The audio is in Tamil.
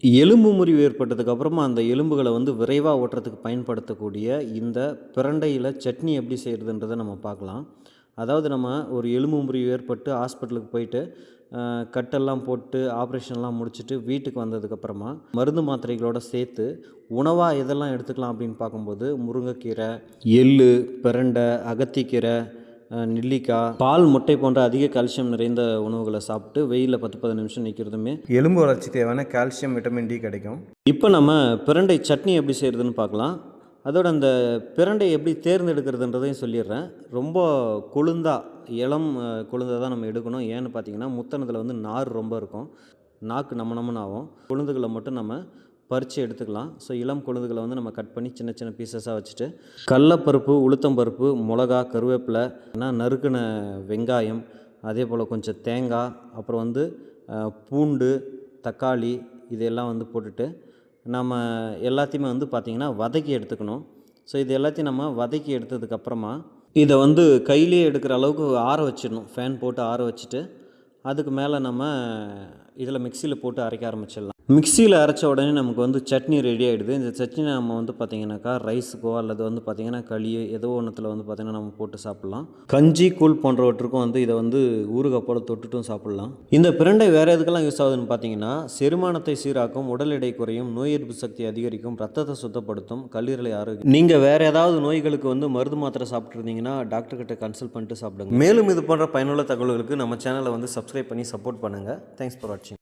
எலும்பு முறிவு ஏற்பட்டதுக்கு அப்புறமா அந்த எலும்புகளை வந்து விரைவாக ஓட்டுறதுக்கு பயன்படுத்தக்கூடிய இந்த பிரண்டையில் சட்னி எப்படி செய்கிறதுன்றதை நம்ம பார்க்கலாம். அதாவது நம்ம ஒரு எலும்பு முறிவு ஏற்பட்டு ஹாஸ்பிட்டலுக்கு போயிட்டு கட்டெல்லாம் போட்டு ஆப்ரேஷன்லாம் முடிச்சுட்டு வீட்டுக்கு வந்ததுக்கப்புறமா மருந்து மாத்திரைகளோடு சேர்த்து உணவாக எதெல்லாம் எடுத்துக்கலாம் அப்படின்னு பார்க்கும்போது முருங்கைக்கீரை, எள்ளு, பிரண்டை, அகத்திக்கீரை, நெல்லிக்காய், பால், முட்டை போன்ற அதிக கால்சியம் நிறைந்த உணவுகளை சாப்பிட்டு வெயிலில் 10-15 நிமிஷம் நிற்கிறதுமே எலும்பு வளர்ச்சி தேவையான கால்சியம், விட்டமின் டி கிடைக்கும். இப்போ நம்ம பிரண்டை சட்னி எப்படி செய்கிறதுன்னு பார்க்கலாம். அதோட அந்த பிரண்டை எப்படி தேர்ந்தெடுக்கிறதுன்றதையும் சொல்லிடுறேன். ரொம்ப இளம் கொழுந்தாக தான் நம்ம எடுக்கணும். ஏன்னு பார்த்தீங்கன்னா முத்தனத்தில் வந்து நார் ரொம்ப இருக்கும், நாக்கு நம்மன்னு ஆகும். கொழுந்துகளை மட்டும் நம்ம பறித்து எடுத்துக்கலாம். ஸோ இளம் கொழுந்துகளை வந்து நம்ம கட் பண்ணி சின்ன சின்ன பீசஸாக வச்சுட்டு கடலப்பருப்பு, உளுத்தம்பருப்பு, மிளகா, கருவேப்பிலை, நறுக்கின வெங்காயம், அதே போல் கொஞ்சம் தேங்காய், அப்புறம் வந்து பூண்டு, தக்காளி இதையெல்லாம் வந்து போட்டுட்டு நம்ம எல்லாத்தையுமே வந்து பார்த்திங்கன்னா வதக்கி எடுத்துக்கணும். ஸோ இது எல்லாத்தையும் நம்ம வதக்கி எடுத்ததுக்கப்புறமா இதை வந்து கையிலேயே எடுக்கிற அளவுக்கு ஆற வச்சிடணும். ஃபேன் போட்டு ஆற வச்சுட்டு அதுக்கு மேலே நம்ம இதில் மிக்சியில் போட்டு அரைக்க ஆரம்பிச்சிடலாம். மிக்சியில் அரைச்ச உடனே நமக்கு வந்து சட்னி ரெடி ஆகிடுது. இந்த சட்னி நம்ம வந்து பார்த்திங்கனாக்கா ரைஸுக்கோ அல்லது வந்து பார்த்திங்கன்னா களி ஏதோ ஒன்றுத்தில் வந்து பார்த்திங்கன்னா நம்ம போட்டு சாப்பிட்லாம். கஞ்சி, கூழ் போன்றவற்றுக்கும் வந்து இதை வந்து ஊறுகாய் போல் தொட்டுட்டும் சாப்பிட்லாம். இந்த பிரண்டை வேறு எதுக்கெல்லாம் யூஸ் ஆகுதுன்னு பார்த்தீங்கன்னா செரிமானத்தை சீராக்கும், உடல் எடை குறையும், நோய் எதிர்ப்பு சக்தி அதிகரிக்கும், ரத்தத்தை சுத்தப்படுத்தும், கல்லீரலை ஆரோக்கியம். நீங்கள் வேறு ஏதாவது நோய்களுக்கு வந்து மருந்து மாத்திரை சாப்பிட்ருந்தீங்கன்னா டாக்டர்கிட்ட கன்சல்ட் பண்ணிட்டு சாப்பிடுங்க. மேலும் இது போன்ற பயனுள்ள தகவல்களுக்கு நம்ம சேனலை வந்து சப்ஸ்கிரைப் பண்ணி சப்போர்ட் பண்ணுங்கள். தேங்க்ஸ் ஃபார் வாட்சிங்.